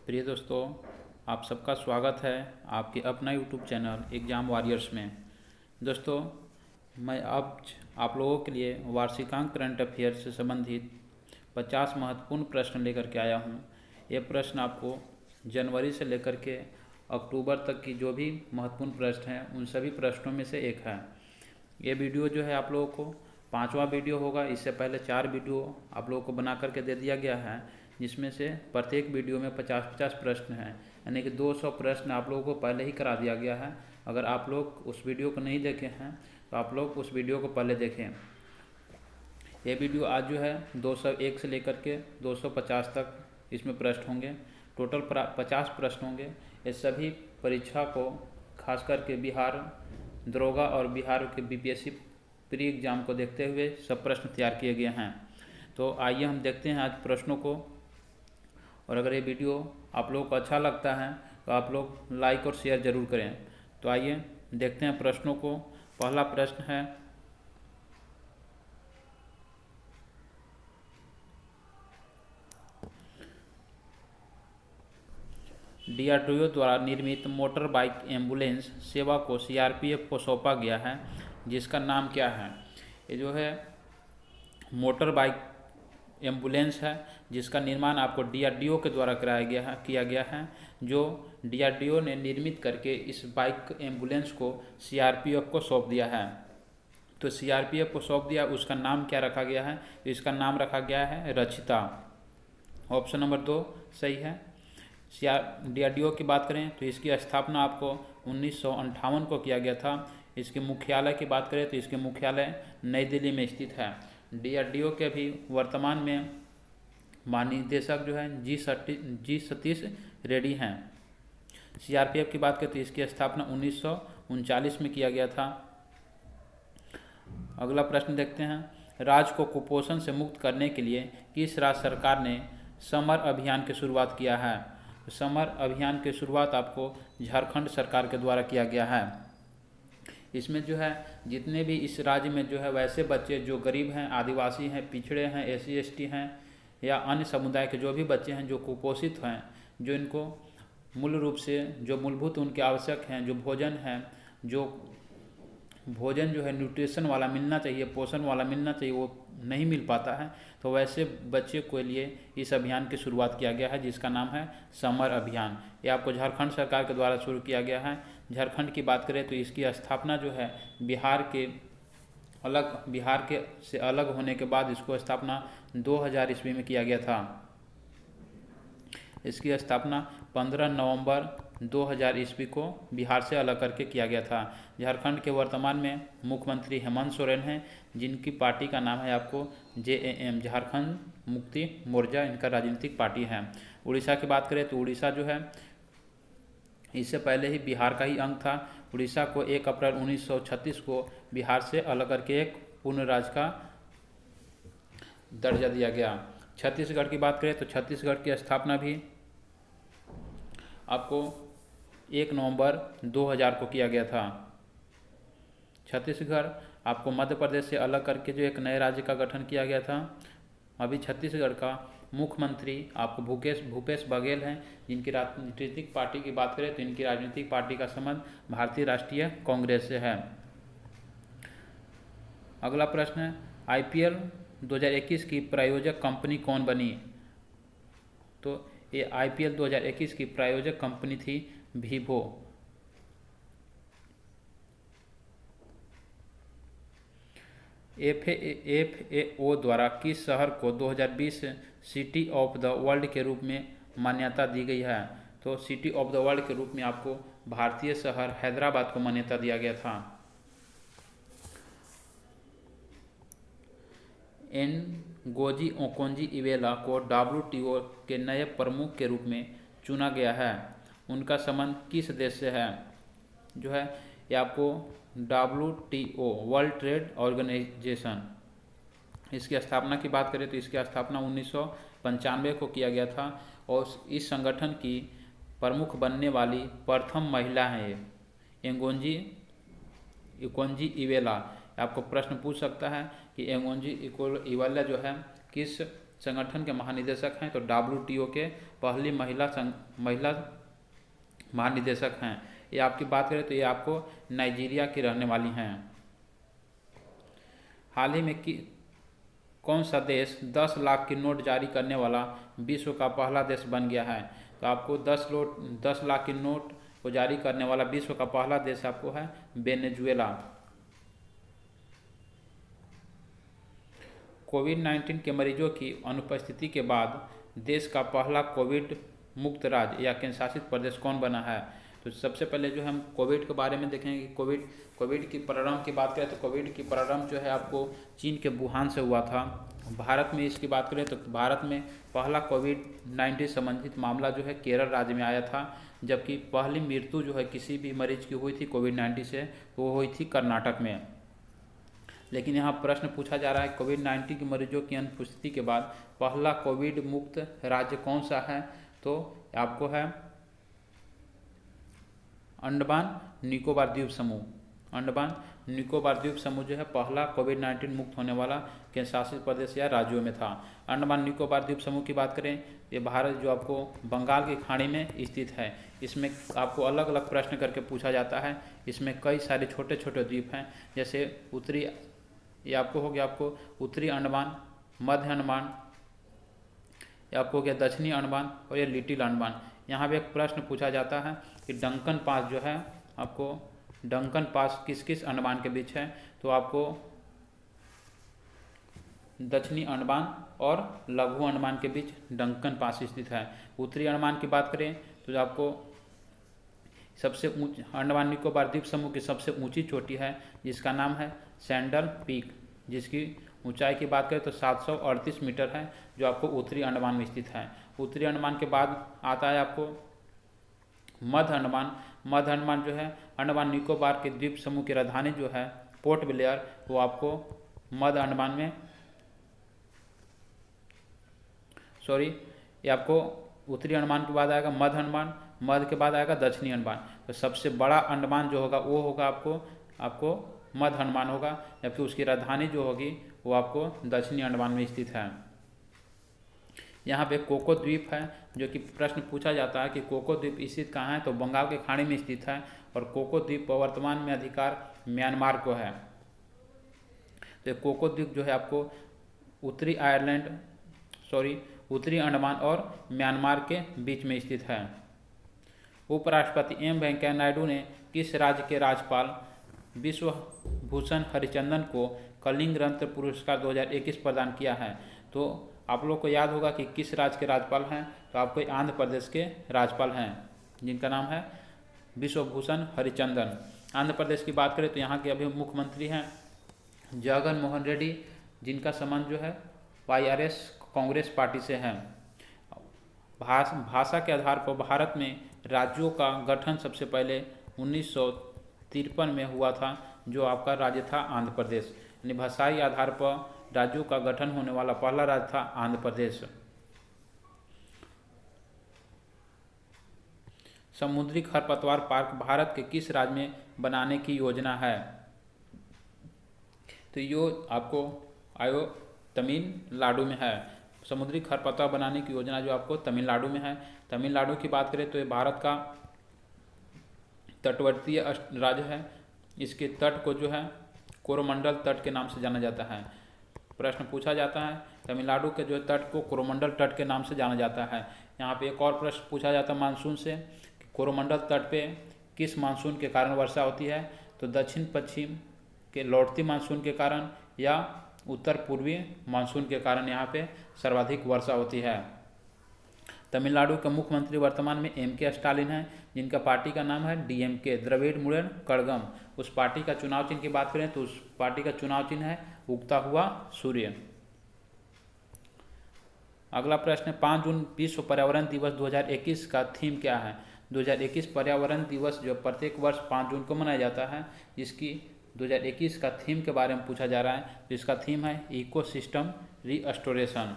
प्रिय दोस्तों, आप सबका स्वागत है आपके अपना यूट्यूब चैनल एग्ज़ाम वॉरियर्स में। दोस्तों, मैं अब आप लोगों के लिए वार्षिकांक करंट अफेयर से संबंधित 50 महत्वपूर्ण प्रश्न लेकर के आया हूं। ये प्रश्न आपको जनवरी से लेकर के अक्टूबर तक की जो भी महत्वपूर्ण प्रश्न हैं उन सभी प्रश्नों में से एक है। ये वीडियो जो है आप लोगों को 5वां वीडियो होगा। इससे पहले 4 वीडियो आप लोगों को बना करके दे दिया गया है, जिसमें से प्रत्येक वीडियो में 50-50 प्रश्न हैं, यानी कि 200 प्रश्न आप लोगों को पहले ही करा दिया गया है। अगर आप लोग उस वीडियो को नहीं देखे हैं तो आप लोग उस वीडियो को पहले देखें। ये वीडियो आज जो है 201 से लेकर के 250 तक इसमें प्रश्न होंगे। टोटल 50 प्रश्न होंगे। ये सभी परीक्षा को खास करके बिहार दरोगा और बिहार के बीपीएससी प्री एग्जाम को देखते हुए सब प्रश्न तैयार किए गए हैं। तो आइए हम देखते हैं आज प्रश्नों को। और अगर ये वीडियो आप लोगों को अच्छा लगता है तो आप लोग लाइक और शेयर ज़रूर करें। तो आइए देखते हैं प्रश्नों को। पहला प्रश्न है, डीआरडीओ द्वारा निर्मित मोटर बाइक एम्बुलेंस सेवा को सीआरपीएफ को सौंपा गया है, जिसका नाम क्या है। ये जो है मोटर बाइक एम्बुलेंस है, जिसका निर्माण आपको डीआरडीओ के द्वारा किया गया है। जो डीआरडीओ ने निर्मित करके इस बाइक एम्बुलेंस को सीआरपीएफ को सौंप दिया है। तो सीआरपीएफ को सौंप दिया, उसका नाम क्या रखा गया है? तो इसका नाम रखा गया है रचिता। ऑप्शन नंबर 2 सही है। डीआरडीओ की बात करें तो इसकी स्थापना आपको 1958 को किया गया था। इसके मुख्यालय की बात करें तो इसके मुख्यालय नई दिल्ली में स्थित है। डीआरडीओ के भी वर्तमान में महानिदेशक जो है जी सतीश रेड्डी हैं। सीआरपीएफ की बात करें तो इसकी स्थापना 1939 में किया गया था। अगला प्रश्न देखते हैं, राज्य को कुपोषण से मुक्त करने के लिए किस राज्य सरकार ने समर अभियान की शुरुआत किया है? समर अभियान की शुरुआत आपको झारखंड सरकार के द्वारा किया गया है। इसमें जो है जितने भी इस राज्य में जो है वैसे बच्चे जो गरीब हैं, आदिवासी हैं, पिछड़े हैं, एससी एसटी हैं या अन्य समुदाय के जो भी बच्चे हैं जो कुपोषित हैं, जो इनको मूल रूप से जो मूलभूत उनके आवश्यक हैं, जो भोजन है, जो भोजन जो है न्यूट्रिशन वाला मिलना चाहिए, पोषण वाला मिलना चाहिए, वो नहीं मिल पाता है। तो वैसे बच्चे के लिए इस अभियान की शुरुआत किया गया है, जिसका नाम है समर अभियान। ये आपको झारखंड सरकार के द्वारा शुरू किया गया है। झारखंड की बात करें तो इसकी स्थापना जो है बिहार से अलग होने के बाद इसको स्थापना 2000 ईस्वी में किया गया था। इसकी स्थापना 15 नवंबर 2000 ईस्वी को बिहार से अलग करके किया गया था। झारखंड के वर्तमान में मुख्यमंत्री हेमंत सोरेन हैं, जिनकी पार्टी का नाम है आपको जेएम, झारखंड मुक्ति मोर्चा, इनका राजनीतिक पार्टी है। उड़ीसा की बात करें तो उड़ीसा जो है इससे पहले ही बिहार का ही अंग था। उड़ीसा को 1 अप्रैल 1936 को बिहार से अलग करके एक पूर्ण राज्य का दर्जा दिया गया। छत्तीसगढ़ की बात करें तो छत्तीसगढ़ की स्थापना भी आपको 1 नवंबर 2000 को किया गया था। छत्तीसगढ़ आपको मध्य प्रदेश से अलग करके जो एक नए राज्य का गठन किया गया था। अभी छत्तीसगढ़ का मुख्यमंत्री आपको भूपेश बघेल हैं, जिनकी राजनीतिक पार्टी की बात करें तो इनकी राजनीतिक पार्टी का संबंध भारतीय राष्ट्रीय कांग्रेस से है। अगला प्रश्न है, आईपीएल 2021 की प्रायोजक कंपनी कौन बनी? तो ये आईपीएल 2021 की प्रायोजक कंपनी थी वीवो। एफएओ द्वारा किस शहर को 2020 सिटी ऑफ द वर्ल्ड के रूप में मान्यता दी गई है? तो सिटी ऑफ द वर्ल्ड के रूप में आपको भारतीय शहर हैदराबाद को मान्यता दिया गया था। एनगोजी ओकोंजी इवेला को डब्ल्यूटीओ के नए प्रमुख के रूप में चुना गया है। उनका संबंध किस देश से है? जो है ये आपको WTO वर्ल्ड ट्रेड ऑर्गेनाइजेशन, इसकी स्थापना की बात करें तो इसकी स्थापना 1995 को किया गया था। और इस संगठन की प्रमुख बनने वाली प्रथम महिला है एंगोंजी इवेला। आपको प्रश्न पूछ सकता है कि एंगोंजी इवेला जो है किस संगठन के महानिदेशक हैं? तो WTO के पहली महिला महानिदेशक हैं। ये आपकी बात करें तो ये आपको नाइजीरिया की रहने वाली हैं। हाल ही में कौन सा देश 10 लाख की नोट जारी करने वाला विश्व का पहला देश बन गया है? तो आपको 10 लाख की नोट को जारी करने वाला विश्व का पहला देश आपको है वेनेजुएला। कोविड-19 के मरीजों की अनुपस्थिति के बाद देश का पहला कोविड मुक्त राज्य या केंद्र शासित प्रदेश कौन बना है? तो सबसे पहले जो हम कोविड के बारे में देखेंगे कि कोविड की प्रारंभ की बात करें तो कोविड की प्रारंभ जो है आपको चीन के वुहान से हुआ था। भारत में इसकी बात करें तो भारत में पहला कोविड-19 संबंधित मामला जो है केरल राज्य में आया था, जबकि पहली मृत्यु जो है किसी भी मरीज की हुई थी कोविड-19 से तो वो हुई थी कर्नाटक में। लेकिन यहाँ प्रश्न पूछा जा रहा है कोविड-19 के मरीजों की अनुपस्थिति के बाद पहला कोविड मुक्त राज्य कौन सा है? तो आपको है अंडमान निकोबार द्वीप समूह। अंडमान निकोबार द्वीप समूह जो है पहला कोविड-19 मुक्त होने वाला केंद्र शासित प्रदेश या राज्यों में था। अंडमान निकोबार द्वीप समूह की बात करें, ये भारत जो आपको बंगाल की खाड़ी में स्थित है। इसमें आपको अलग अलग प्रश्न करके पूछा जाता है। इसमें कई सारे छोटे छोटे द्वीप हैं, जैसे ये आपको हो गया आपको उत्तरी अंडमान, मध्य अंडमान, ये आपको हो गया दक्षिणी अंडमान और ये लिटिल अंडमान। यहाँ पे एक प्रश्न पूछा जाता है कि डंकन पास जो है आपको डंकन पास किस किस अंडमान के बीच है? तो आपको दक्षिणी अंडमान और लघु अंडमान के बीच डंकन पास स्थित है। उत्तरी अंडमान की बात करें तो आपको सबसे अंडमान निकोबार द्वीप समूह की सबसे ऊंची चोटी है जिसका नाम है सैंडल पीक, जिसकी ऊंचाई की बात करें तो 738 मीटर है, जो आपको उत्तरी अंडमान में स्थित है। उत्तरी अंडमान के बाद आता है आपको मध्य अंडमान। मध्य अंडमान जो है अंडमान निकोबार के द्वीप समूह की राजधानी जो है पोर्ट ब्लेयर, वो आपको मध्य अंडमान में ये आपको उत्तरी अंडमान के बाद आएगा मध्य अंडमान, मध्य के बाद आएगा दक्षिणी अंडमान। तो सबसे बड़ा अंडमान जो होगा वो होगा आपको मध्य अंडमान होगा, जबकि उसकी राजधानी जो होगी वो आपको दक्षिणी अंडमान में स्थित है। यहाँ पे कोको द्वीप है, जो कि प्रश्न पूछा जाता है कि कोको द्वीप स्थित कहाँ है? तो बंगाल के खाड़ी में स्थित है और कोको द्वीप वर्तमान में अधिकार म्यांमार को है। तो कोको द्वीप जो है आपको उत्तरी अंडमान और म्यांमार के बीच में स्थित है। उपराष्ट्रपति एम वेंकैया नायडू ने किस राज्य के राज्यपाल विश्व भूषण हरिचंदन को कलिंग रत्न पुरस्कार 2021 प्रदान किया है? तो आप लोग को याद होगा कि किस राज्य के राज्यपाल हैं? तो आपको आंध्र प्रदेश के राज्यपाल हैं, जिनका नाम है विश्व भूषण हरिचंदन। आंध्र प्रदेश की बात करें तो यहाँ के अभी मुख्यमंत्री हैं जगन मोहन रेड्डी, जिनका संबंध जो है YRS कांग्रेस पार्टी से है। भाषा के आधार पर भारत में राज्यों का गठन सबसे पहले 1953 में हुआ था, जो आपका राज्य था आंध्र प्रदेश। यानी भाषाई आधार पर राज्यों का गठन होने वाला पहला राज्य था आंध्र प्रदेश। समुद्री खरपतवार पार्क भारत के किस राज्य में बनाने की योजना है? तो यो आपको तमिलनाडु में है। समुद्री खरपतवार बनाने की योजना जो आपको तमिलनाडु में है। तमिलनाडु की बात करें तो ये भारत का तटवर्तीय राज्य है। इसके तट को जो है कोरोमंडल तट के नाम से जाना जाता है। प्रश्न पूछा जाता है तमिलनाडु के जो तट को कोरोमंडल तट के नाम से जाना जाता है। यहाँ पे एक और प्रश्न पूछा जाता है मानसून से कि कोरोमंडल तट पे किस मानसून के कारण वर्षा होती है? तो दक्षिण पश्चिम के लौटती मानसून के कारण या उत्तर पूर्वी मानसून के कारण यहाँ पे सर्वाधिक वर्षा होती है। तमिलनाडु के मुख्यमंत्री वर्तमान में MK स्टालिन हैं, जिनका पार्टी का नाम है DMK, द्रविड़ मुनेत्र कड़गम। उस पार्टी का चुनाव चिन्ह की बात करें तो उस पार्टी का चुनाव चिन्ह है उगता हुआ सूर्य। अगला प्रश्न 5 जून विश्व पर्यावरण दिवस 2021 का थीम क्या है? 2021 पर्यावरण दिवस जो प्रत्येक वर्ष 5 जून को मनाया जाता है, जिसकी 2021 का थीम के बारे में पूछा जा रहा है। तो इसका थीम है इकोसिस्टम रीस्टोरेशन।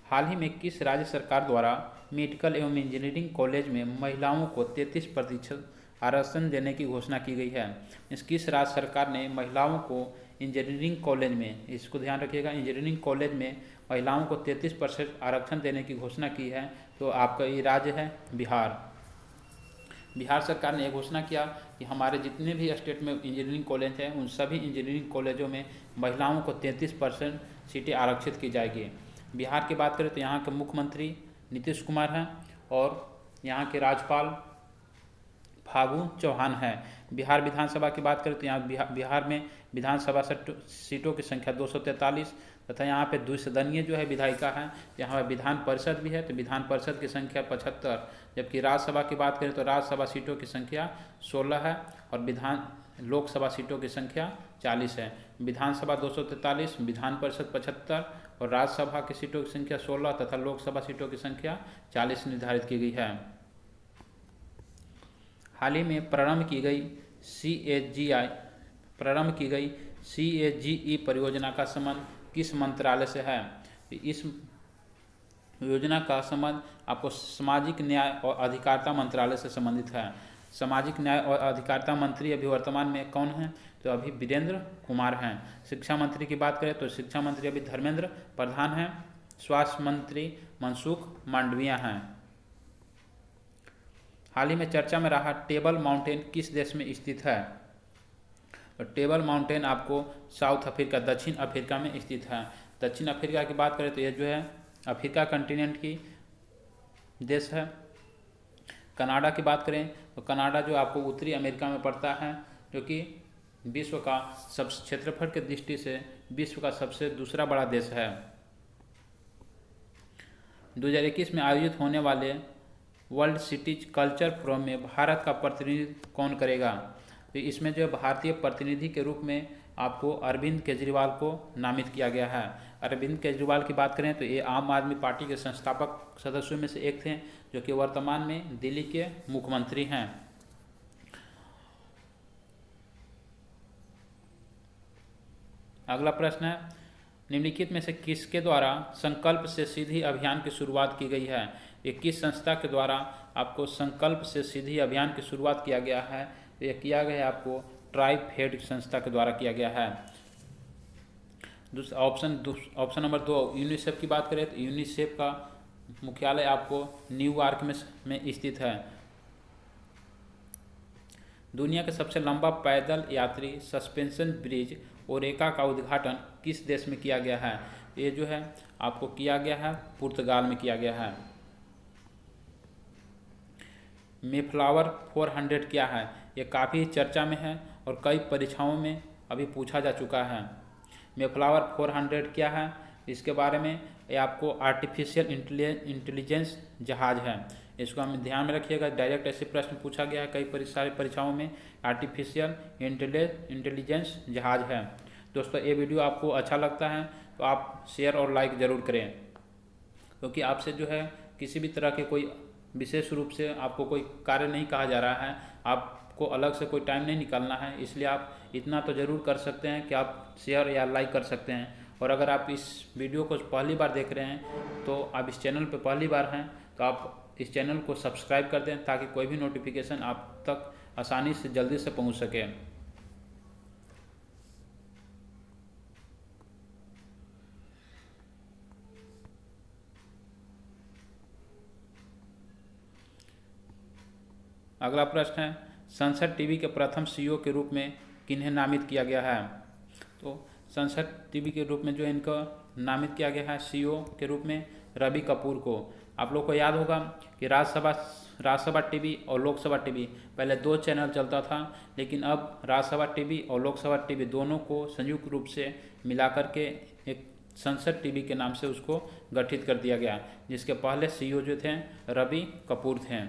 हाल ही में किस राज्य सरकार द्वारा मेडिकल एवं इंजीनियरिंग कॉलेज में महिलाओं को 33% आरक्षण देने की घोषणा की गई है। किस राज्य सरकार ने महिलाओं को इंजीनियरिंग कॉलेज में, इसको ध्यान रखिएगा, इंजीनियरिंग कॉलेज में महिलाओं को 33% आरक्षण देने की घोषणा की है? तो आपका ये राज्य है बिहार। बिहार सरकार ने यह घोषणा किया कि हमारे जितने भी स्टेट में इंजीनियरिंग कॉलेज हैं उन सभी इंजीनियरिंग कॉलेजों में महिलाओं को 33% सीटें आरक्षित की जाएगी। बिहार की बात करें तो यहाँ के मुख्यमंत्री नीतीश कुमार हैं और यहाँ के राज्यपाल फागू चौहान है। बिहार विधानसभा की बात करें तो यहाँ बिहार में विधानसभा सीटों की संख्या 243 तथा यहाँ पे द्विसदनीय जो है विधायिका है। यहाँ विधान परिषद भी है तो विधान परिषद की संख्या 75, जबकि राज्यसभा की बात करें तो राज्यसभा सीटों की संख्या 16 है और लोकसभा सीटों की संख्या 40 है। विधानसभा 243, विधान परिषद 75 और राज्यसभा की सीटों की संख्या 16 तथा लोकसभा सीटों की संख्या 40 निर्धारित की गई है। हाल ही में प्रारंभ की गई CAGE परियोजना का संबंध किस मंत्रालय से है? इस योजना का संबंध आपको सामाजिक न्याय और अधिकारिता मंत्रालय से संबंधित है। सामाजिक न्याय और अधिकारिता मंत्री अभी वर्तमान में कौन हैं? तो अभी वीरेंद्र कुमार हैं। शिक्षा मंत्री की बात करें तो शिक्षा मंत्री अभी धर्मेंद्र प्रधान हैं। स्वास्थ्य मंत्री मनसुख मांडविया हैं। हाल ही में चर्चा में रहा टेबल माउंटेन किस देश में स्थित है? तो टेबल माउंटेन आपको साउथ अफ्रीका, दक्षिण अफ्रीका में स्थित है। दक्षिण अफ्रीका की बात करें तो ये जो है अफ्रीका कंटिनेंट की देश है। कनाडा की बात करें तो कनाडा जो आपको उत्तरी अमेरिका में पड़ता है, जो कि विश्व का क्षेत्रफल की दृष्टि से विश्व का सबसे दूसरा बड़ा देश है। 2021 में आयोजित होने वाले वर्ल्ड सिटीज कल्चर फोरम में भारत का प्रतिनिधित्व कौन करेगा? तो इसमें जो भारतीय प्रतिनिधि के रूप में आपको अरविंद केजरीवाल को नामित किया गया है। अरविंद केजरीवाल की बात करें तो ये आम आदमी पार्टी के संस्थापक सदस्यों में से एक थे, जो कि वर्तमान में दिल्ली के मुख्यमंत्री हैं। अगला प्रश्न है, निम्नलिखित में से किसके द्वारा संकल्प से सीधी अभियान की शुरुआत की गई है? ये किस संस्था के द्वारा आपको संकल्प से सीधी अभियान की शुरुआत किया गया है? तो यह किया गया है आपको ट्राइब फेड संस्था के द्वारा किया गया है। ऑप्शन नंबर 2 यूनिसेफ की बात करें तो यूनिसेफ का मुख्यालय आपको न्यूयॉर्क में स्थित है। दुनिया का सबसे लंबा पैदल यात्री सस्पेंशन ब्रिज ओरेका का उद्घाटन किस देश में किया गया है? ये जो है आपको किया गया है पुर्तगाल में किया गया है। मेफ्लावर 400 क्या है? ये काफ़ी चर्चा में है और कई परीक्षाओं में अभी पूछा जा चुका है। मेफ्लावर 400 क्या है? इसके बारे में ये आपको आर्टिफिशियल इंटेलिजेंस जहाज़ है। इसको हम ध्यान में रखिएगा, डायरेक्ट ऐसे प्रश्न पूछा गया है कई सारी परीक्षाओं में। आर्टिफिशियल इंटेलिजेंस जहाज़ है। दोस्तों ये वीडियो आपको अच्छा लगता है तो आप शेयर और लाइक ज़रूर करें, क्योंकि आपसे जो है किसी भी तरह के कोई विशेष रूप से आपको कोई कार्य नहीं कहा जा रहा है, आपको अलग से कोई टाइम नहीं निकालना है। इसलिए आप इतना तो ज़रूर कर सकते हैं कि आप शेयर या लाइक कर सकते हैं। और अगर आप इस वीडियो को पहली बार देख रहे हैं तो आप इस चैनल पर पहली बार हैं तो आप इस चैनल को सब्सक्राइब कर दें, ताकि कोई भी नोटिफिकेशन आप तक आसानी से जल्दी से पहुंच सके। अगला प्रश्न है, संसद टीवी के प्रथम CEO के रूप में किन्हें नामित किया गया है? तो संसद टीवी के रूप में जो इनको नामित किया गया है CEO के रूप में रवि कपूर को। आप लोग को याद होगा कि राज्यसभा टीवी और लोकसभा टीवी पहले 2 चैनल चलता था, लेकिन अब राज्यसभा टीवी और लोकसभा टीवी दोनों को संयुक्त रूप से मिलाकर के एक संसद टीवी के नाम से उसको गठित कर दिया गया, जिसके पहले CEO जो थे रवि कपूर थे।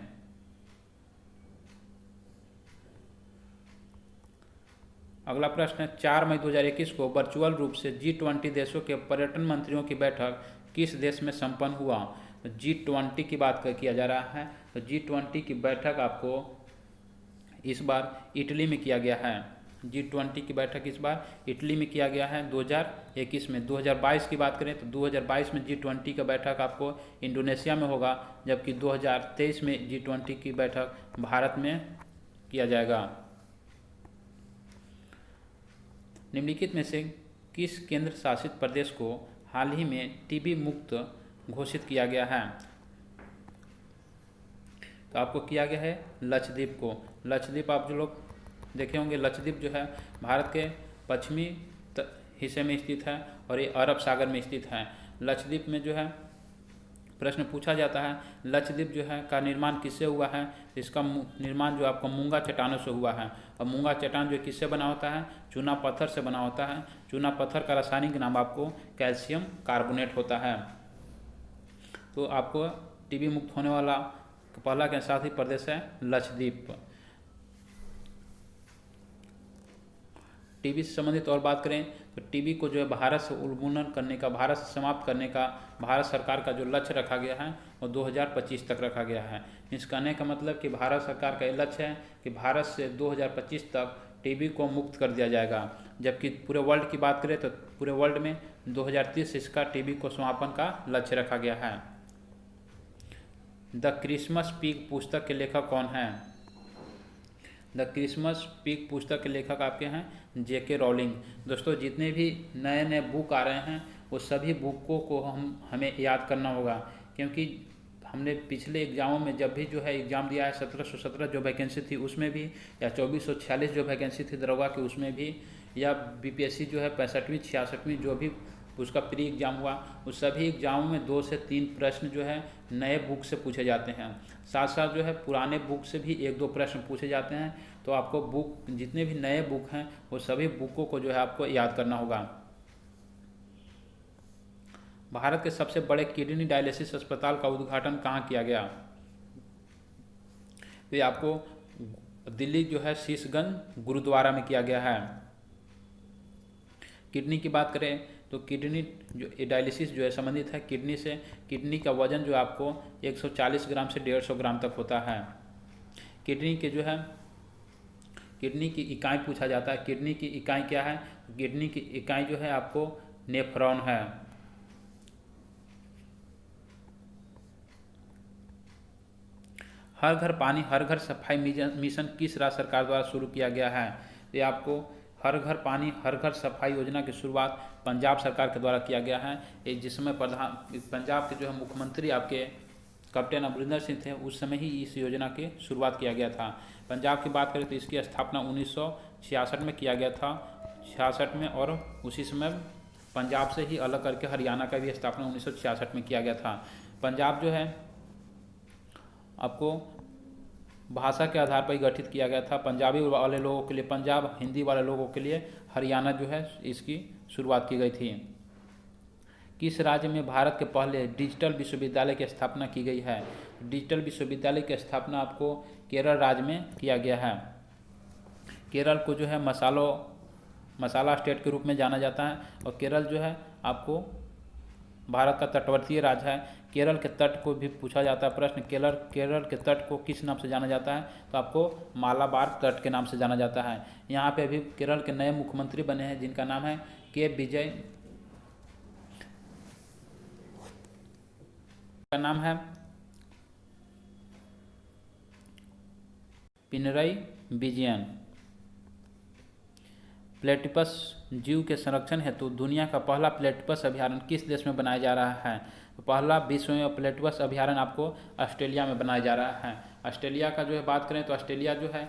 अगला प्रश्न है, 4 मई 2021 को वर्चुअल रूप से G20 देशों के पर्यटन मंत्रियों की बैठक किस देश में संपन्न हुआ? तो G20 की बात किया जा रहा है। तो G20 की बैठक आपको इस बार इटली में किया गया है। G20 की बैठक इस बार इटली में किया गया है 2021 में। 2022 की बात करें तो 2022 में G20 का बैठक आपको इंडोनेशिया में होगा, जबकि 2023 में G20 की बैठक भारत में किया जाएगा। निम्नलिखित में से किस केंद्र शासित प्रदेश को हाल ही में टीबी मुक्त घोषित किया गया है? तो आपको किया गया है लक्षद्वीप को। लक्षद्वीप आप जो लोग देखे होंगे, लक्षद्वीप जो है भारत के पश्चिमी हिस्से में स्थित है और ये अरब सागर में स्थित है। लक्षद्वीप में जो है प्रश्न पूछा जाता है लक्षद्वीप जो है का निर्माण किससे हुआ है? इसका निर्माण जो आपको मूंगा चट्टानों से हुआ है। और मूंगा चट्टान जो किससे बना होता है? चूना पत्थर से बना होता है। चूना पत्थर का रासायनिक नाम आपको कैल्शियम कार्बोनेट होता है। तो आपको टीबी मुक्त होने वाला पहला केंद्र शासित प्रदेश है लक्षद्वीप। टीबी से संबंधित और बात करें तो टीबी को जो है भारत से उन्मूलन करने का, भारत से समाप्त करने का भारत सरकार का जो लक्ष्य रखा गया है वो 2025 तक रखा गया है। इस कहने का मतलब कि भारत सरकार का ये लक्ष्य है कि भारत से 2025 तक टीबी को मुक्त कर दिया जाएगा। जबकि पूरे वर्ल्ड की बात करें तो पूरे वर्ल्ड में 2030 इसका टीबी को समापन का लक्ष्य रखा गया है। द क्रिसमस पिग पुस्तक के लेखक कौन हैं? द क्रिसमस पिग पुस्तक के लेखक आपके हैं जेके रॉलिंग। दोस्तों जितने भी नए नए बुक आ रहे हैं वो सभी बुकों को हमें याद करना होगा, क्योंकि हमने पिछले एग्जामों में जब भी जो है एग्ज़ाम दिया है 1717 जो वैकेंसी थी उसमें भी, या 2446 जो वैकेंसी थी दरोगा की उसमें भी, या बीपीएससी जो है 65वीं 66वीं जो भी उसका प्री एग्ज़ाम हुआ उस सभी एग्जामों में 2 से 3 प्रश्न जो है नए बुक से पूछे जाते हैं। साथ साथ जो है पुराने बुक से भी 1-2 प्रश्न पूछे जाते हैं। तो आपको बुक जितने भी नए बुक हैं वो सभी बुकों को जो है आपको याद करना होगा। भारत के सबसे बड़े किडनी डायलिसिस अस्पताल का उद्घाटन कहाँ किया गया? तो ये आपको दिल्ली जो है शीशगंज गुरुद्वारा में किया गया है। किडनी की बात करें तो किडनी जो डायलिसिस जो है संबंधित है किडनी से। किडनी का वजन जो आपको 140 ग्राम से 150 ग्राम तक होता है। किडनी के जो है किडनी की इकाई पूछा जाता है। किडनी की इकाई क्या है? किडनी की इकाई जो है आपको नेफ्रॉन है। हर घर पानी हर घर सफाई मिशन किस राज्य सरकार द्वारा शुरू किया गया है? ये आपको हर घर पानी हर घर सफाई योजना की शुरुआत पंजाब सरकार के द्वारा किया गया है। जिस समय पंजाब के जो है मुख्यमंत्री आपके कैप्टन अमरिंदर सिंह थे उस समय ही इस योजना की शुरुआत किया गया था। पंजाब की बात करें तो इसकी स्थापना 1966 में किया गया था, 66 में, और उसी समय पंजाब से ही अलग करके हरियाणा का भी स्थापना 1966 में किया गया था। पंजाब जो है आपको भाषा के आधार पर ही गठित किया गया था। पंजाबी वाले लोगों के लिए पंजाब, हिंदी वाले लोगों के लिए हरियाणा जो है इसकी शुरुआत की गई थी। किस राज्य में भारत के पहले डिजिटल विश्वविद्यालय की स्थापना की गई है? डिजिटल विश्वविद्यालय की स्थापना आपको केरल राज्य में किया गया है। केरल को जो है मसाला स्टेट के रूप में जाना जाता है और केरल जो है आपको भारत का तटवर्तीय राज्य है। केरल के तट को भी पूछा जाता है प्रश्न, केरल के तट को किस नाम से जाना जाता है? तो आपको मालाबार तट के नाम से जाना जाता है। यहाँ पे अभी केरल के नए मुख्यमंत्री बने हैं जिनका नाम है के विजय, का नाम है पिनरई विजयन। प्लेटिपस जीव के संरक्षण हेतु दुनिया का पहला प्लेटिपस अभयारण्य किस देश में बनाया जा रहा है? तो पहला विश्व में प्लेटिपस अभयारण्य आपको ऑस्ट्रेलिया में बनाया जा रहा है। ऑस्ट्रेलिया का जो है बात करें तो ऑस्ट्रेलिया जो है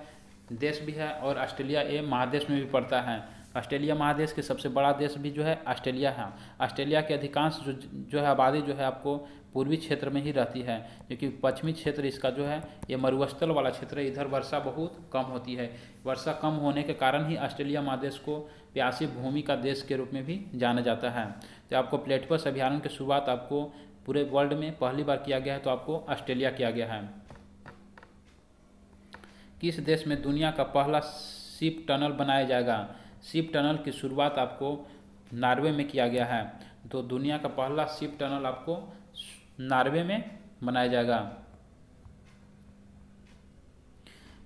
देश भी है और ऑस्ट्रेलिया ये महादेश में भी पड़ता है। ऑस्ट्रेलिया महादेश के सबसे बड़ा देश भी जो है ऑस्ट्रेलिया है। ऑस्ट्रेलिया के अधिकांश जो है आबादी जो है आपको पूर्वी क्षेत्र में ही रहती है, क्योंकि पश्चिमी क्षेत्र इसका जो है ये मरुस्थल वाला क्षेत्र है। इधर वर्षा बहुत कम होती है। वर्षा कम होने के कारण ही ऑस्ट्रेलिया महादेश को प्यासी भूमि का देश के रूप में भी जाना जाता है। तो आपको प्लेटिपस अभयारण्य की शुरुआत आपको पूरे वर्ल्ड में पहली बार किया गया है तो आपको ऑस्ट्रेलिया किया गया है। किस देश में दुनिया का पहला शिप टनल बनाया जाएगा? शिप टनल की शुरुआत आपको नॉर्वे में किया गया है। तो दुनिया का पहला शिप टनल आपको नॉर्वे में बनाया जाएगा।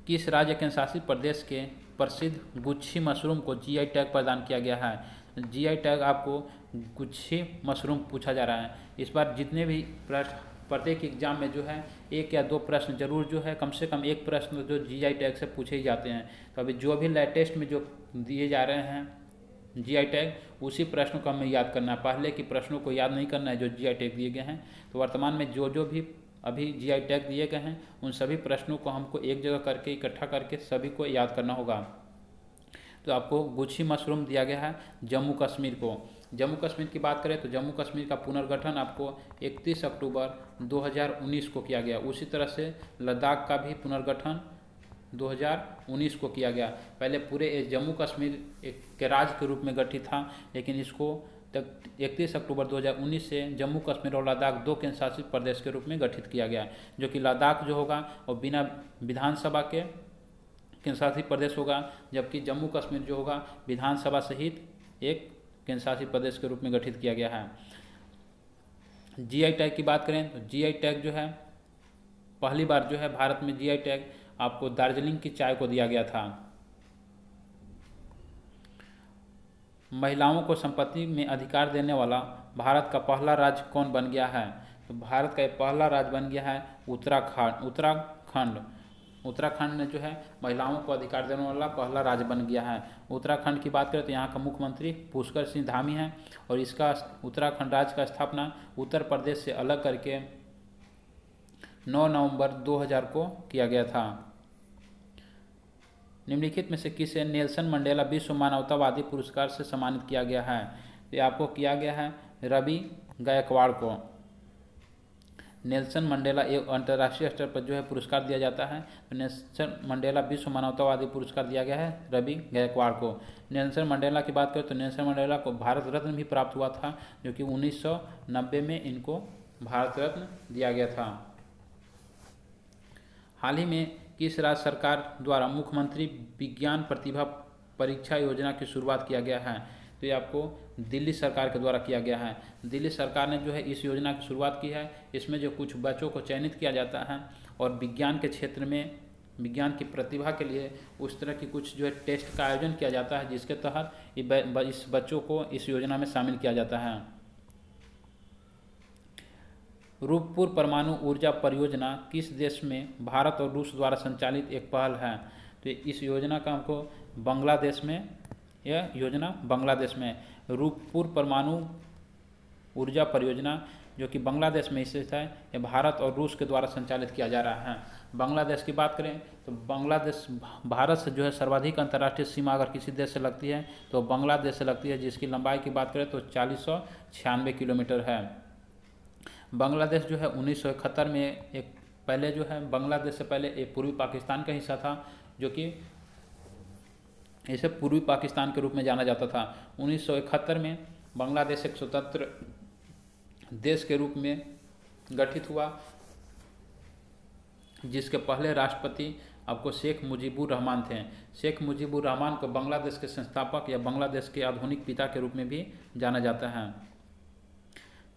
किस राज्य केंद्र शासित प्रदेश के प्रसिद्ध गुच्छी मशरूम को जीआई टैग प्रदान किया गया है? जीआई टैग आपको गुच्छी मशरूम पूछा जा रहा है। इस बार जितने भी प्रश्न प्रत्येक एग्जाम में जो है 1 या 2 प्रश्न जरूर जो है, कम से कम 1 प्रश्न जो जीआई टैग से पूछे ही जाते हैं। तो अभी जो भी लेटेस्ट में जो दिए जा रहे हैं जीआई टैग, उसी प्रश्नों को हमें याद करना है, पहले के प्रश्नों को याद नहीं करना है जो जीआई टैग दिए गए हैं। तो वर्तमान में जो जो भी अभी जीआई टैग दिए गए हैं उन सभी प्रश्नों को हमको एक जगह करके इकट्ठा करके सभी को याद करना होगा। तो आपको गुच्छी मशरूम दिया गया है जम्मू कश्मीर को। जम्मू कश्मीर की बात करें तो जम्मू कश्मीर का पुनर्गठन आपको 31 अक्टूबर 2019 को किया गया। उसी तरह से लद्दाख का भी पुनर्गठन 2019 को किया गया। पहले पूरे जम्मू कश्मीर एक के राज्य के रूप में गठित था, लेकिन इसको तक 31 अक्टूबर 2019 से जम्मू कश्मीर और लद्दाख 2 केंद्र शासित प्रदेश के रूप में गठित किया गया, जो कि लद्दाख जो होगा और बिना विधानसभा के केंद्र शासित प्रदेश होगा, जबकि जम्मू कश्मीर जो होगा विधानसभा सहित एक केंद्र शासित प्रदेश के रूप में गठित किया गया है। जीआई टैग की बात करें तो जीआई टैग जो है पहली बार जो है भारत में जीआई टैग आपको दार्जिलिंग की चाय को दिया गया था। महिलाओं को संपत्ति में अधिकार देने वाला भारत का पहला राज्य कौन बन गया है? तो भारत का पहला राज्य बन गया है उत्तराखंड। उत्तराखंड ने जो है महिलाओं को अधिकार देने वाला पहला राज्य बन गया है। उत्तराखंड की बात करें तो यहाँ का मुख्यमंत्री पुष्कर सिंह धामी हैं और इसका उत्तराखंड राज्य का स्थापना उत्तर प्रदेश से अलग करके 9 नवंबर 2000 को किया गया था। निम्नलिखित में से किसे नेल्सन मंडेला विश्व मानवतावादी पुरस्कार से सम्मानित किया गया है? तो आपको किया गया है रवि गायकवाड़ को। नेल्सन मंडेला एक अंतर्राष्ट्रीय स्तर पर जो है पुरस्कार दिया जाता है, तो नेल्सन मंडेला विश्व मानवतावादी पुरस्कार दिया गया है रवि गायकवाड़ को। नेल्सन मंडेला की बात करें तो नेल्सन मंडेला को भारत रत्न भी प्राप्त हुआ था, जो कि 1990 में इनको भारत रत्न दिया गया था। हाल ही में किस राज्य सरकार द्वारा मुख्यमंत्री विज्ञान प्रतिभा परीक्षा योजना की शुरुआत किया गया है? तो ये आपको दिल्ली सरकार के द्वारा किया गया है। दिल्ली सरकार ने जो है इस योजना की शुरुआत की है। इसमें जो कुछ बच्चों को चयनित किया जाता है और विज्ञान के क्षेत्र में विज्ञान की प्रतिभा के लिए उस तरह की कुछ जो है टेस्ट का आयोजन किया जाता है, जिसके तहत इस बच्चों को इस योजना में शामिल किया जाता है। रूपपुर परमाणु ऊर्जा परियोजना किस देश में भारत और रूस द्वारा संचालित एक पहल है? तो इस योजना का हमको बांग्लादेश में, यह योजना बांग्लादेश में रूपपुर परमाणु ऊर्जा परियोजना जो कि बांग्लादेश में स्थित है, यह भारत और रूस के द्वारा संचालित किया जा रहा है। बांग्लादेश की बात करें तो बांग्लादेश भारत से जो है सर्वाधिक अंतर्राष्ट्रीय सीमा अगर किसी देश से लगती है तो बांग्लादेश से लगती है, जिसकी लंबाई की बात करें तो 4096 किलोमीटर है। बांग्लादेश जो है 1971 में एक पहले जो है बांग्लादेश से पहले एक पूर्वी पाकिस्तान का हिस्सा था, जो कि इसे पूर्वी पाकिस्तान के रूप में जाना जाता था। 1971 में बांग्लादेश एक स्वतंत्र देश के रूप में गठित हुआ, जिसके पहले राष्ट्रपति आपको शेख मुजीबुर रहमान थे। शेख मुजीबुर रहमान को बांग्लादेश के संस्थापक या बांग्लादेश के आधुनिक पिता के रूप में भी जाना जाता है।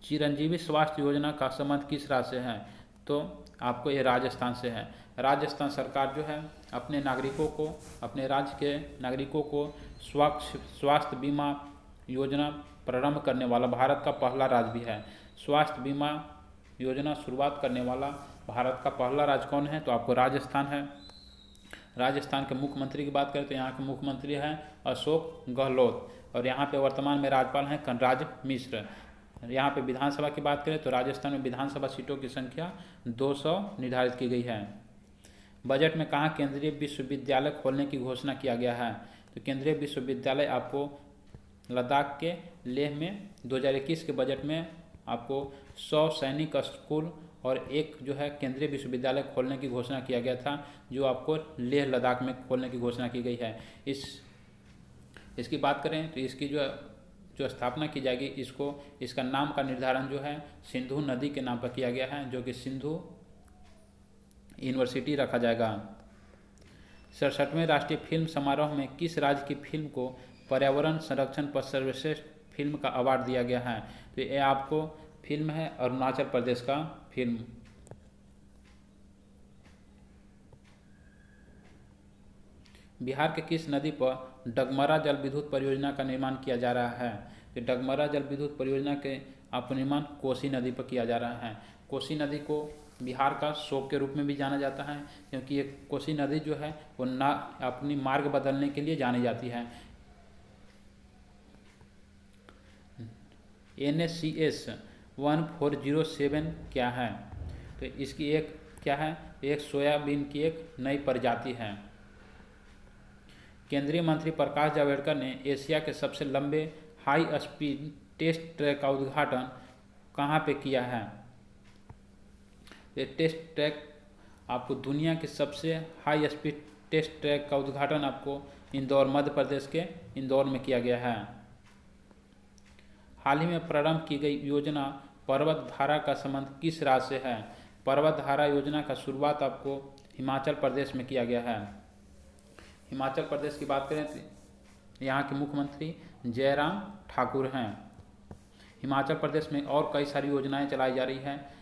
चिरंजीवी स्वास्थ्य योजना का संबंध किस राज्य से है? तो आपको ये राजस्थान से है। राजस्थान सरकार जो है अपने नागरिकों को, अपने राज्य के नागरिकों को स्वास्थ्य बीमा योजना प्रारंभ करने वाला भारत का पहला राज्य भी है। स्वास्थ्य बीमा योजना शुरुआत करने वाला भारत का पहला राज्य कौन है? तो आपको राजस्थान है। राजस्थान के मुख्यमंत्री की बात करें तो यहाँ के मुख्यमंत्री हैं अशोक गहलोत और यहाँ पे वर्तमान में राज्यपाल हैं कलराज मिश्र। यहाँ पे विधानसभा की बात करें तो राजस्थान में विधानसभा सीटों की संख्या 200 निर्धारित की गई है। बजट में कहाँ केंद्रीय विश्वविद्यालय खोलने की घोषणा किया गया है? तो केंद्रीय विश्वविद्यालय आपको लद्दाख के लेह में 2021 के बजट में आपको 100 सैनिक स्कूल और एक जो है केंद्रीय विश्वविद्यालय खोलने की घोषणा किया गया था, जो आपको लेह लद्दाख में खोलने की घोषणा की गई है। इसकी बात करें तो इसकी जो स्थापना की जाएगी, इसका नाम का निर्धारण जो है सिंधु नदी के नाम पर किया गया है, जो कि सिंधु यूनिवर्सिटी रखा जाएगा। 67वें राष्ट्रीय फिल्म समारोह में किस राज्य की फिल्म को पर्यावरण संरक्षण पर सर्वश्रेष्ठ फिल्म का अवार्ड दिया गया है? तो ये आपको फिल्म है अरुणाचल प्रदेश का फिल्म। बिहार के किस नदी पर डगमरा जल विद्युत परियोजना का निर्माण किया जा रहा है? तो डगमरा जल विद्युत परियोजना के आपको निर्माण कोसी नदी पर किया जा रहा है। कोसी नदी को बिहार का शोक के रूप में भी जाना जाता है, क्योंकि ये कोसी नदी जो है वो ना अपनी मार्ग बदलने के लिए जानी जाती है। NSCS 1407 क्या है? तो इसकी एक क्या है, एक सोयाबीन की एक नई प्रजाति है। केंद्रीय मंत्री प्रकाश जावड़ेकर ने एशिया के सबसे लंबे हाई स्पीड टेस्ट ट्रैक का उद्घाटन कहाँ पे किया है? ये टेस्ट ट्रैक आपको दुनिया के सबसे हाई स्पीड टेस्ट ट्रैक का उद्घाटन आपको इंदौर, मध्य प्रदेश के इंदौर में किया गया है। हाल ही में प्रारंभ की गई योजना पर्वत धारा का संबंध किस राज्य से है? पर्वत धारा योजना का शुरुआत आपको हिमाचल प्रदेश में किया गया है। हिमाचल प्रदेश की बात करें तो यहाँ के मुख्यमंत्री जयराम ठाकुर हैं। हिमाचल प्रदेश में और कई सारी योजनाएं चलाई जा रही हैं,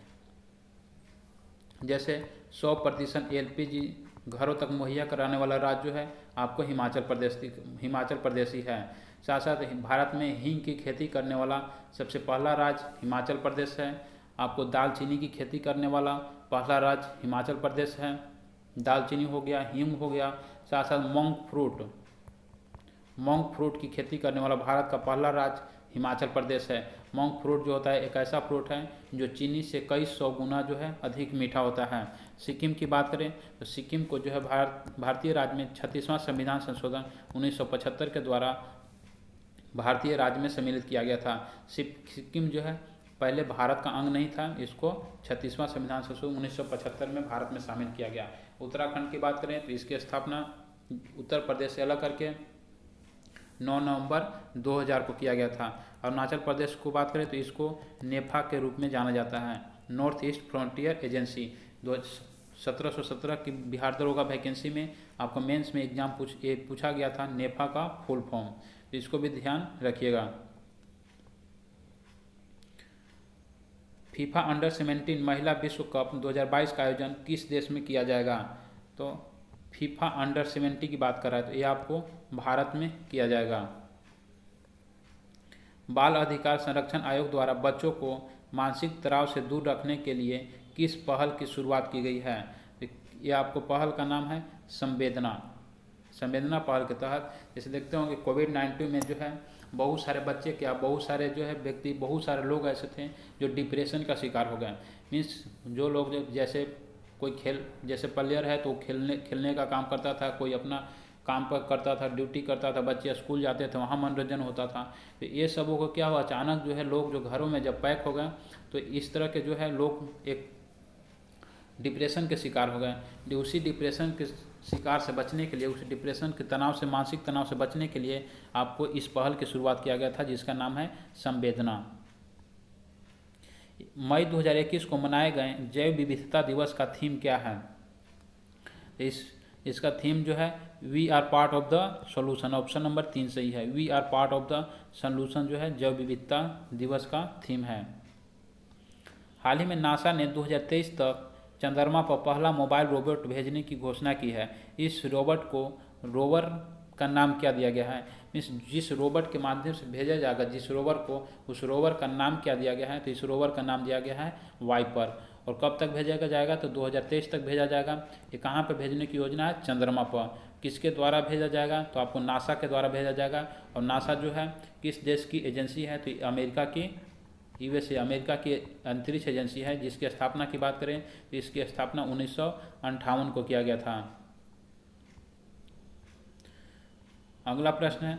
जैसे 100% LPG घरों तक मुहैया कराने वाला राज्य जो है आपको हिमाचल प्रदेश ही है। साथ साथ भारत में हींग की खेती करने वाला सबसे पहला राज्य हिमाचल प्रदेश है। आपको दालचीनी की खेती करने वाला पहला राज्य हिमाचल प्रदेश है। दालचीनी हो गया, हींग हो गया, साथ साथ मोंग फ्रूट की खेती करने वाला भारत का पहला राज्य हिमाचल प्रदेश है। मोंग फ्रूट जो होता है एक ऐसा फ्रूट है जो चीनी से कई 100 गुना जो है अधिक मीठा होता है। सिक्किम की बात करें तो सिक्किम को जो है भारतीय राज्य में 36वां संविधान संशोधन 1975 के द्वारा भारतीय राज्य में सम्मिलित किया गया था। सिक्किम जो है पहले भारत का अंग नहीं था, इसको 36वां संविधान संशोधन 1975 में भारत में शामिल किया गया। उत्तराखंड की बात करें तो इसकी स्थापना उत्तर प्रदेश से अलग करके 9 नवंबर 2000 को किया गया था। अरुणाचल प्रदेश को बात करें तो इसको नेफा के रूप में जाना जाता है, नॉर्थ ईस्ट फ्रंटियर एजेंसी। 1717 की बिहार दरोगा वैकेंसी में आपको मेंस में एग्जाम पूछा गया था नेफा का फुल फॉर्म, तो इसको भी ध्यान रखिएगा। फीफा अंडर 17 महिला विश्व कप 2022 का आयोजन किस देश में किया जाएगा? तो फीफा अंडर 17 की बात कर रहा है तो ये आपको भारत में किया जाएगा। बाल अधिकार संरक्षण आयोग द्वारा बच्चों को मानसिक तनाव से दूर रखने के लिए किस पहल की शुरुआत की गई है? ये आपको पहल का नाम है संवेदना पहल के तहत। जैसे देखते होंगे कोविड-19 में जो है बहुत सारे बच्चे बहुत सारे जो है व्यक्ति, बहुत सारे लोग ऐसे थे जो डिप्रेशन का शिकार हो गए। मीन्स जो लोग जैसे कोई जैसे प्लेयर है तो खेलने का काम करता था, कोई अपना काम पर करता था, ड्यूटी करता था, बच्चे स्कूल जाते थे, वहाँ मनोरंजन होता था। तो ये सबों को क्या हुआ, अचानक जो है लोग जो घरों में जब पैक हो गए तो इस तरह के जो है लोग एक डिप्रेशन के शिकार हो गए। उसी डिप्रेशन के शिकार से बचने के लिए, उस डिप्रेशन के तनाव से, मानसिक तनाव से बचने के लिए आपको इस पहल की शुरुआत किया गया था जिसका नाम है संवेदना। मई 2021 को मनाए गए जैव विविधता दिवस का थीम क्या है? इसका थीम जो है we are part of the solution, option number 3 सही है। We are part of the solution जो है जैव विविधता दिवस का थीम है। हाल ही में नासा ने 2023 तक चंद्रमा पर पहला मोबाइल रोबोट भेजने की घोषणा की है। इस रोबोट को रोवर का नाम क्या दिया गया है? जिस रोबोट के माध्यम से भेजा जाएगा जिस रोवर को, उस रोवर का नाम क्या दिया गया है? तो इस रोवर का नाम दिया गया है वाइपर। और कब तक भेजा जाएगा? तो 2023 तक भेजा जाएगा। ये कहाँ पर भेजने की योजना है? चंद्रमा पर। किसके द्वारा भेजा जाएगा? तो आपको नासा के द्वारा भेजा जाएगा। और नासा जो है किस देश की एजेंसी है? तो अमेरिका की USA अमेरिका की अंतरिक्ष एजेंसी है, जिसकी स्थापना की बात करें तो इसकी स्थापना 1958 को किया गया था। अगला प्रश्न है,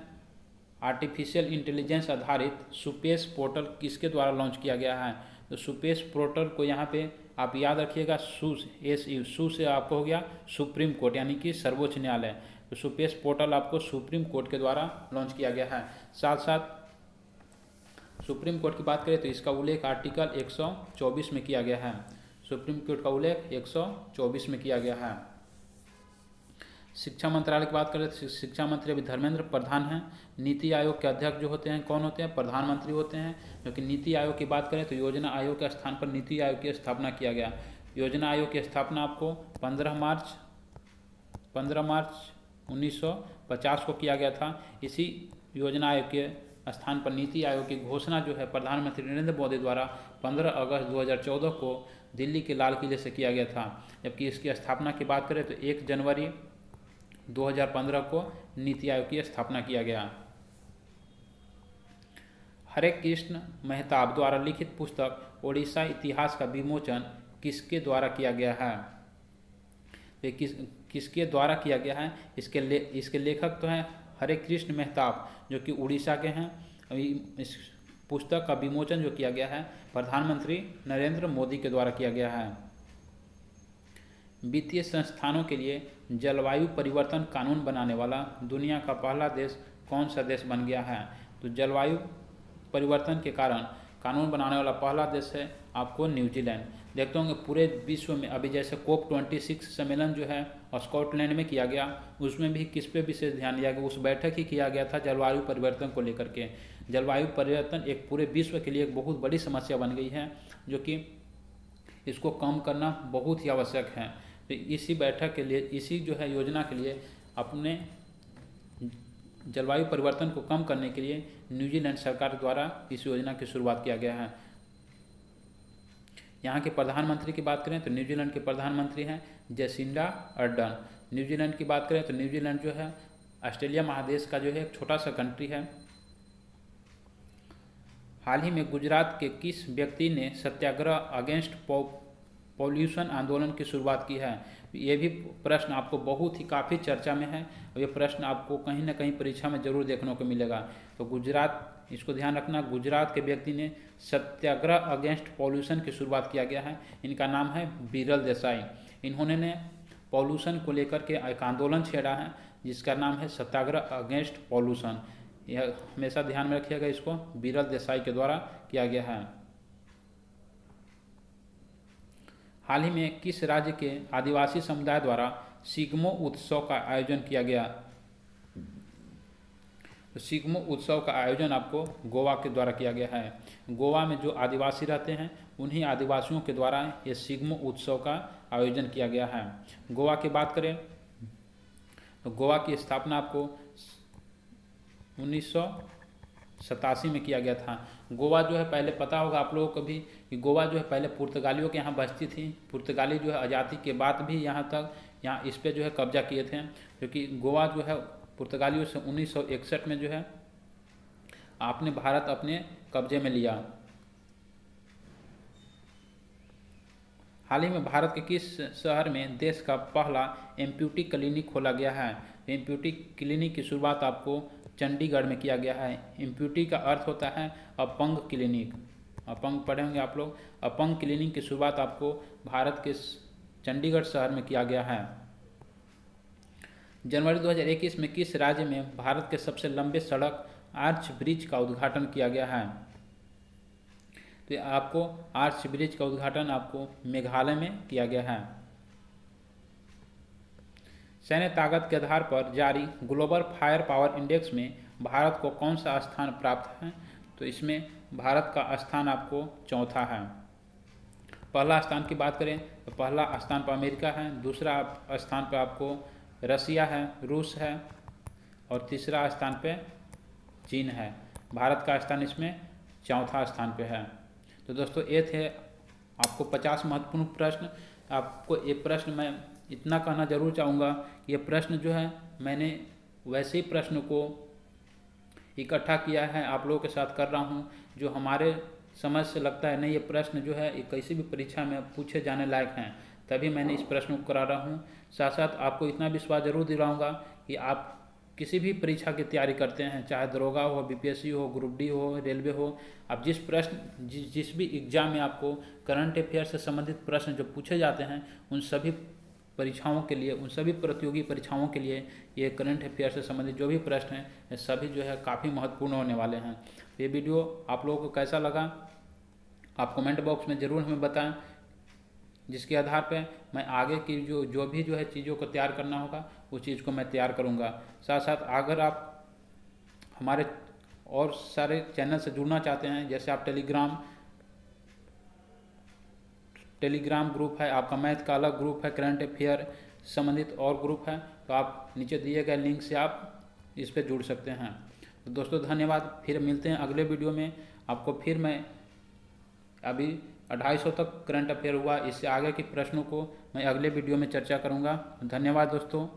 आर्टिफिशियल इंटेलिजेंस आधारित सुपेस पोर्टल किसके द्वारा लॉन्च किया गया है? तो सुपेस पोर्टल को यहाँ पे आप याद रखिएगा, सू से आपको हो गया सुप्रीम कोर्ट, यानी कि सर्वोच्च न्यायालय। तो सुपेस पोर्टल आपको सुप्रीम कोर्ट के द्वारा लॉन्च किया गया है। साथ साथ सुप्रीम कोर्ट की बात करें तो इसका उल्लेख आर्टिकल 124 में किया गया है। सुप्रीम कोर्ट का उल्लेख 124 में किया गया है। शिक्षा मंत्रालय की बात करें तो शिक्षा मंत्री अभी धर्मेंद्र प्रधान हैं। नीति आयोग के अध्यक्ष जो होते हैं कौन होते हैं? प्रधानमंत्री होते हैं। क्योंकि नीति आयोग की बात करें तो योजना आयोग के स्थान पर नीति आयोग की स्थापना किया गया। योजना आयोग की स्थापना आपको 15 मार्च 1950 को किया गया था। इसी योजना आयोग के स्थान पर नीति आयोग की घोषणा जो है प्रधानमंत्री नरेंद्र मोदी द्वारा 15 अगस्त 2014 को दिल्ली के लाल किले से किया गया था। जबकि इसकी स्थापना की बात करें तो 1 जनवरी 2015 को नीति आयोग की स्थापना किया गया। हरे कृष्ण मेहताब द्वारा लिखित पुस्तक ओडिशा इतिहास का विमोचन किसके द्वारा किया गया है? तो किसके द्वारा किया गया है? इसके लेखक तो हैं हरे कृष्ण मेहताब, जो कि उड़ीसा के हैं। इस पुस्तक का विमोचन जो किया गया है प्रधानमंत्री नरेंद्र मोदी के द्वारा किया गया है। वित्तीय संस्थानों के लिए जलवायु परिवर्तन कानून बनाने वाला दुनिया का पहला देश कौन सा देश बन गया है? तो जलवायु परिवर्तन के कारण कानून बनाने वाला पहला देश है आपको न्यूजीलैंड। देखते होंगे पूरे विश्व में अभी जैसे COP26 सम्मेलन जो है स्कॉटलैंड में किया गया, उसमें भी किस पे विशेष ध्यान दिया गया? उस बैठक ही किया गया था जलवायु परिवर्तन को लेकर के। जलवायु परिवर्तन एक पूरे विश्व के लिए एक बहुत बड़ी समस्या बन गई है, जो कि इसको कम करना बहुत ही आवश्यक है। तो इसी बैठक के लिए, इसी जो है योजना के लिए, अपने जलवायु परिवर्तन को कम करने के लिए न्यूजीलैंड सरकार द्वारा इस योजना की शुरुआत किया गया है। यहाँ के प्रधानमंत्री की बात करें तो न्यूजीलैंड के प्रधानमंत्री हैं जेसिंडा अर्डन। न्यूजीलैंड की बात करें तो न्यूजीलैंड जो है ऑस्ट्रेलिया महादेश का जो है एक छोटा सा कंट्री है। हाल ही में गुजरात के किस व्यक्ति ने सत्याग्रह अगेंस्ट पॉल्यूशन आंदोलन की शुरुआत की है? ये भी प्रश्न आपको बहुत ही काफ़ी चर्चा में है और ये प्रश्न आपको कहीं ना कहीं परीक्षा में जरूर देखने को मिलेगा। तो गुजरात, इसको ध्यान रखना, गुजरात के व्यक्ति ने सत्याग्रह अगेंस्ट पॉल्यूशन की शुरुआत किया गया है। इनका नाम है बीरल देसाई। इन्होंने पॉल्यूशन को लेकर के एक आंदोलन छेड़ा है जिसका नाम है सत्याग्रह अगेंस्ट पॉल्यूशन। यह हमेशा ध्यान में रखिएगा, इसको बीरल देसाई के द्वारा किया गया है। हाल ही में किस राज्य के आदिवासी समुदाय द्वारा सिग्मो उत्सव का आयोजन किया गया? तो सिग्मो उत्सव का आयोजन आपको गोवा के द्वारा किया गया है। गोवा में जो आदिवासी रहते हैं उन्हीं आदिवासियों के द्वारा ये सिग्मो उत्सव का आयोजन किया गया है। गोवा की बात करें तो गोवा की स्थापना आपको 1987 में किया गया था। गोवा जो है पहले पता होगा आप लोगों को भी कि गोवा जो है पहले पुर्तगालियों के यहाँ बसती थी। पुर्तगाली जो है आज़ादी के बाद भी यहाँ इस पे जो है कब्जा किए थे, क्योंकि गोवा जो है पुर्तगालियों से 1961 में जो है आपने भारत अपने कब्जे में लिया। हाल ही में भारत के किस शहर में देश का पहला एम्प्यूटी क्लिनिक खोला गया है? एम्प्यूटी क्लिनिक की शुरुआत आपको चंडीगढ़ में किया गया है। एम्प्यूटी का अर्थ होता है अपंग क्लिनिक। अपंग पढ़े होंगे आप लोग। अपंग क्लिनिक की शुरुआत आपको भारत के चंडीगढ़ शहर में किया गया है। जनवरी 2021 में किस राज्य में भारत के सबसे लंबे सड़क आर्च ब्रिज का उद्घाटन किया गया है? तो आपको आर्च ब्रिज का उद्घाटन आपको मेघालय में किया गया है। सैन्य ताकत के आधार पर जारी ग्लोबल फायर पावर इंडेक्स में भारत को कौन सा स्थान प्राप्त है? तो इसमें भारत का स्थान आपको चौथा है। पहला स्थान की बात करें तो पहला स्थान पर अमेरिका है, दूसरा स्थान पर आपको रसिया है, रूस है और तीसरा स्थान पे चीन है। भारत का स्थान इसमें चौथा स्थान पे है। तो दोस्तों ये थे आपको 50 महत्वपूर्ण प्रश्न। आपको ये प्रश्न मैं इतना कहना जरूर चाहूँगा, ये प्रश्न जो है मैंने वैसे ही प्रश्न को इकट्ठा किया है, आप लोगों के साथ कर रहा हूँ, जो हमारे समझ से लगता है नहीं ये प्रश्न जो है ये किसी भी परीक्षा में पूछे जाने लायक हैं, तभी मैंने इस प्रश्न को करा रहा हूँ। साथ साथ आपको इतना विश्वास जरूर दिलाऊंगा कि आप किसी भी परीक्षा की तैयारी करते हैं, चाहे दरोगा हो, बीपीएससी हो, ग्रुप डी हो, रेलवे हो, आप जिस भी एग्जाम में आपको करंट अफेयर से संबंधित प्रश्न जो पूछे जाते हैं उन सभी परीक्षाओं के लिए, उन सभी प्रतियोगी परीक्षाओं के लिए ये करंट अफेयर से संबंधित जो भी प्रश्न हैं ये सभी जो है काफ़ी महत्वपूर्ण होने वाले हैं। ये वीडियो आप लोगों को कैसा लगा आप कमेंट बॉक्स में ज़रूर हमें बताएं, जिसके आधार पे मैं आगे की जो भी है चीज़ों को तैयार करना होगा उस चीज़ को मैं तैयार करूँगा। साथ साथ अगर आप हमारे और सारे चैनल से जुड़ना चाहते हैं, जैसे आप टेलीग्राम ग्रुप है, आपका मैथ का अलग ग्रुप है, करंट अफेयर संबंधित और ग्रुप है, तो आप नीचे दिए गए लिंक से आप इस पर जुड़ सकते हैं। तो दोस्तों धन्यवाद, फिर मिलते हैं अगले वीडियो में। आपको फिर मैं अभी 250 तक करंट अफेयर हुआ, इससे आगे के प्रश्नों को मैं अगले वीडियो में चर्चा करूँगा। धन्यवाद दोस्तों।